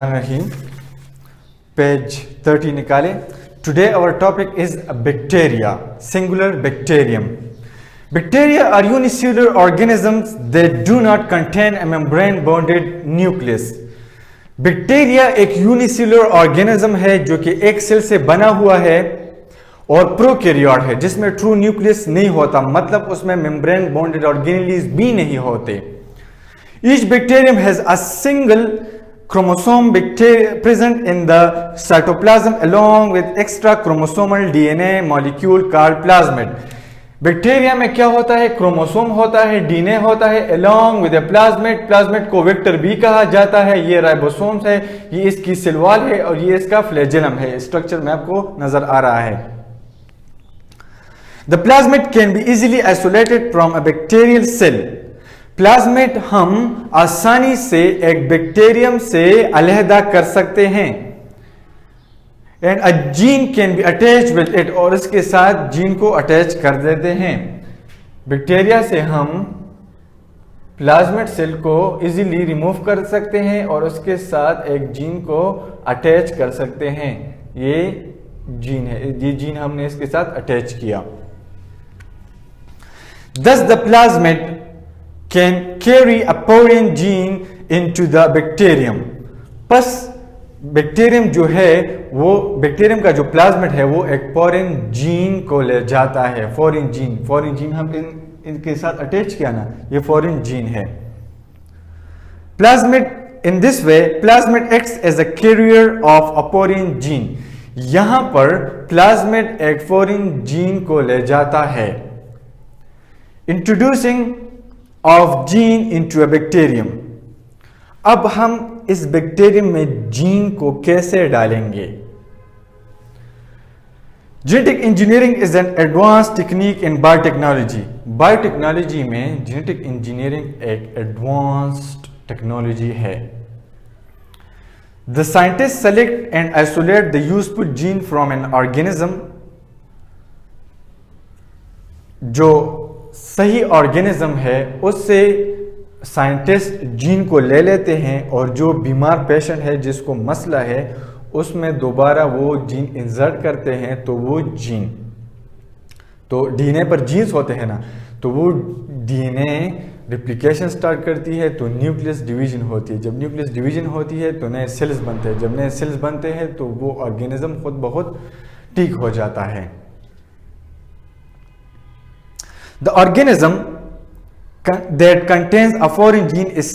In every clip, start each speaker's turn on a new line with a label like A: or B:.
A: Rahim, page 30 निकाले. Today our topic is bacteria, singular bacterium. Bacteria are unicellular organisms that do not contain a membrane bonded nucleus. Bacteria एक unicellular organism है जो कि एक सेल से बना हुआ है और प्रोकैरियोट है जिसमें ट्रू न्यूक्लियस नहीं होता, मतलब उसमें मेम्ब्रेन बॉन्डेड ऑर्गेनेलिज भी नहीं होते. Each bacterium has a single chromosome present in the cytoplasm along with extra chromosomal DNA molecule called plasmid. Bacteria में क्या होता है? क्रोमोसोम होता है, डीएनए होता है, along with a plasmid. Plasmid को वेक्टर भी कहा जाता है. ये राइबोसोम्स है, ये इसकी सेल वॉल है और ये इसका फ्लैजेलम है. स्ट्रक्चर में आपको नजर आ रहा है. The plasmid can be easily isolated from a bacterial cell. Plasmid हम आसानी से एक बैक्टीरियम से अलहदा कर सकते हैं. And a gene can be attach with it, और इसके साथ जीन को अटैच कर देते हैं. बैक्टीरिया से हम प्लाज्मिड सेल को इजीली रिमूव कर सकते हैं और उसके साथ एक जीन को अटैच कर सकते हैं. ये जीन है, ये जीन हमने इसके साथ अटैच किया. Thus the plasmid can carry a porine gene into the bacterium. बस बैक्टीरियम जो है वो बैक्टीरियम का जो प्लाज्मिड है वो एक फॉरेन जीन को ले जाता है. फॉरेन जीन हम इनके साथ अटैच किया ना, ये फॉरेन जीन है. Plasmid in this way plasmid acts as a carrier of a foreign gene. यहां पर प्लाज्मिड एक फॉरेन जीन को ले जाता है. Introducing of gene into a bacterium. अब हम इस बैक्टीरियम में जीन को कैसे डालेंगे? Genetic engineering is an advance technique in biotechnology. Biotechnology में जेनेटिक इंजीनियरिंग एक एडवांस्ड टेक्नोलॉजी है. The scientist select and isolate the useful gene from an organism. जो सही ऑर्गेनिज्म है उससे साइंटिस्ट जीन को ले लेते हैं और जो बीमार पेशेंट है जिसको मसला है उसमें दोबारा वो जीन इंसर्ट करते हैं. तो वो जीन तो डीएनए पर जीन्स होते हैं ना, तो वो डीएनए रिप्लिकेशन स्टार्ट करती है तो न्यूक्लियस डिवीजन होती है. जब न्यूक्लियस डिवीजन होती है तो नए सेल्स बनते हैं. जब नए सेल्स बनते हैं तो वो ऑर्गेनिज्म खुद बहुत ठीक हो जाता है. The organism that contains a foreign gene is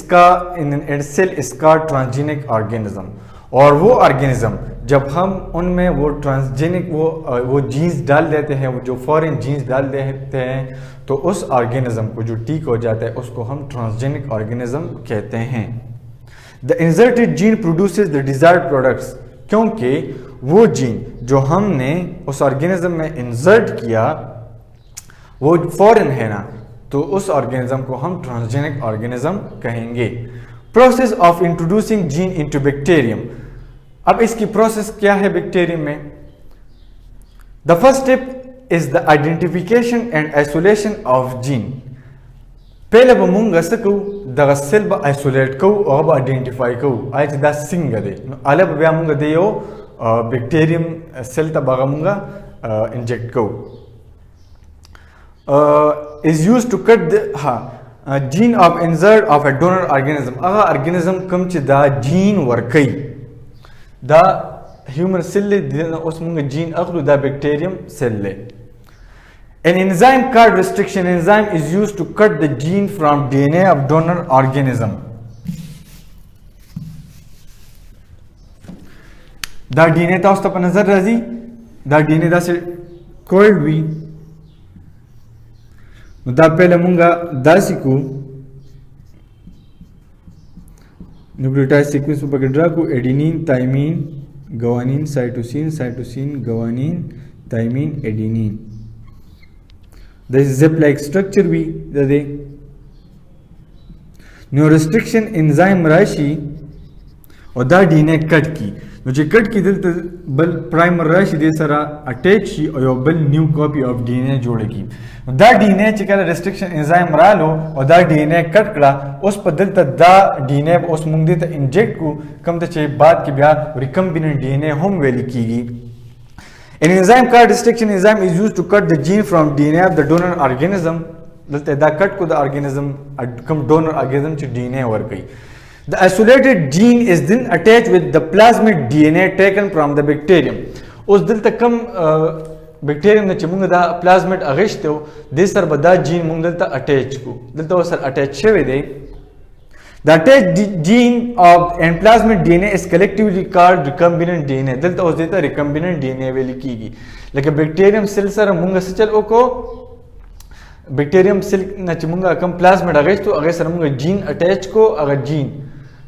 A: in itself is called transgenic organism. और वो ऑर्गेनिज्म जब हम उनमें वो ट्रांसजेनिक वो जीन्स डाल देते हैं, वो जो फॉरेन जीन्स डाल देते हैं, तो उस ऑर्गेनिज्म को जो ठीक हो जाता है उसको हम ट्रांसजेनिक ऑर्गेनिज्म कहते हैं. The inserted gene produces the desired products. क्योंकि वो जीन जो हमने उस ऑर्गेनिज्म में इंसर्ट किया वो फॉरेन है ना, तो उस ऑर्गेनिज्म को हम ट्रांसजेनिक ऑर्गेनिज्म कहेंगे. Process of introducing gene into bacterium. अब इसकी प्रोसेस क्या है बैक्टीरियम में? The first step is the identification and isolation of gene. पहले बमुंगा सकू द सेल ब आइसोलेट को और ब आइडेंटिफाई को आज द सिंग दे अले बमुंगा दे यो बैक्टीरियम सेल त बगमुंगा इंजेक्ट को is used to cut the gene of insert of a donor organism. अगर organism कम च दा gene वर्कई दा human cell ले दिना उस मुंगे gene अखलू दा bacterium cell ले. An enzyme called restriction enzyme is used to cut the gene from DNA of donor organism. दा DNA ता उस तप नजर राजी दा DNA दा से coiled भी दा पहले मुंगा दासिको न्यूक्लियोटाइड सीक्वेंस में पकड़ को adenine thymine guanine cytosine cytosine guanine thymine adenine. This zip like structure भी दे. नो रिस्ट्रिक्शन एंजाइम राशि او دا ډي ان اي کټ کی نو چې کټ کی دلته بل پرایمر راشي د سره اٹیچ شي او یو بل نیو کاپی اف ډي ان اي جوړ کی دا ډي ان اي چې کله ریسټریکشن انزایم رالو او دا ډي ان اي کټ کړه اوس په دلته دا ډي ان اي اوس موږ دې ته انجیکټ کو کوم ته چې بعد کې بیا ریکمبیننٹ ډي ان اي هم ویل کیږي. An enzyme called restriction enzyme is used to cut the gene from DNA of the donor organism. دلته دا کټ کو د ارګانیزم کوم ډونر ارګانیزم چې ډي ان اي ورکوي. The isolated gene is then attached with the plasmid DNA taken from the bacterium. اوس دلته کوم بکټیریم نه چې موږ دا پلازمید اغشتو د سر به دا جین موږ دلته اٹیچ کو دلته وسر اٹیچ شوی دی. The attached gene of and plasmid DNA is collectively called recombinant DNA. دلته اوس دیتا recombinant DNA ویل کیږي. لکه بکټیریم سیل سره موږ څه چل وکړو بکټیریم سیل نه چې موږ کوم پلازمید اغشتو هغه سره موږ جین اٹیچ کو هغه جین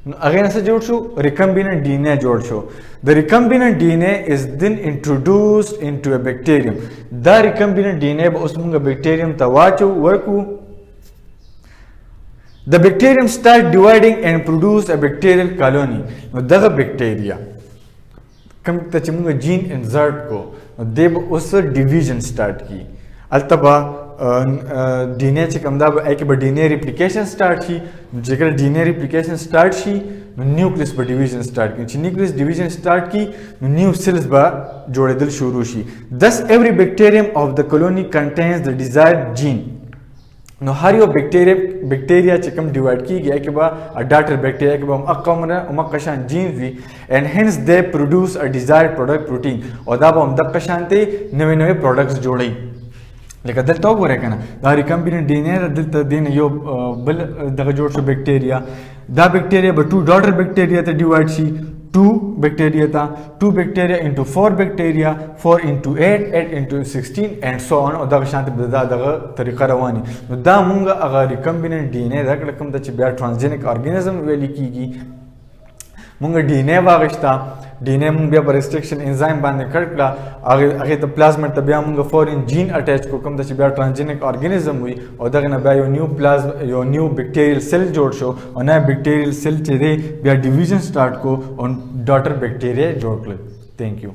A: هغه نه څه جوړ شو recombinant DNA جوړ شو. The recombinant DNA is then introduced into a bacterium. دا recombinant DNA به اوس موږ بکټیریم ته واچو ورکو. The bacterium start dividing and produce a bacterial colony. نو دغه بکټیریا کوم ته چې موږ جین انزرټ کو نو د به اوس ډیویژن سٹارټ کی التبا ډي ان اي چې کوم دا به اکی به ډي ان اي ریپلیکیشن سٹارټ شي چې کله ډي ان اي ریپلیکیشن سٹارټ شي نو نیوکلیس به ډیویژن سٹارټ کی چې نیوکلیس ډیویژن سٹارټ کی نو نیو سیلز به جوړېدل شروع شي. Thus every bacterium of the colony contains the desired gene. نو هر یو بکټیریا چې کوم ډیوایډ کیږي هغه به اډاپټر بکټیریا کې به اقامره او مقشان جینز وي and hence they produce a desired product protein او دا به هم د قشانته نوې نوې پروډکټس جوړي. لکه دلته وګورئ کنه دا ریکمبیننٹ ډي ان اي دلته دین یو بل دغه جوړ شو بکټیریا دا بکټیریا به 2 ډاټر بکټیریا ته ډیوایډ شي 2 بکټیریا ته 2 بکټیریا انټو 4 بکټیریا 4 انټو 8 8 انټو 16 and so on او دغه شانته به دغه طریقه رواني. نو دا مونږ هغه ریکمبیننٹ ډي ان اي دا کوم ته چې بیا ټرانسجینیک ارګانیزم ویل کیږي مونږ ډي ان اي واغښتا ډي ان اي مونږ بیا پر ریسټریکشن انزایم باندې کړ کړه هغه ته پلازمید ته بیا مونږ فورین جین اٹیچ کو کوم ته چې بیا ټرانسجینیک ارګانیزم وي او دغه نه بیا یو نیو بکټیریل سیل جوړ شو او نه بکټیریل سیل چې دی بیا ډیویژن سٹارټ کو او ډاټر بکټیریا جوړ کړل. تھینک یو.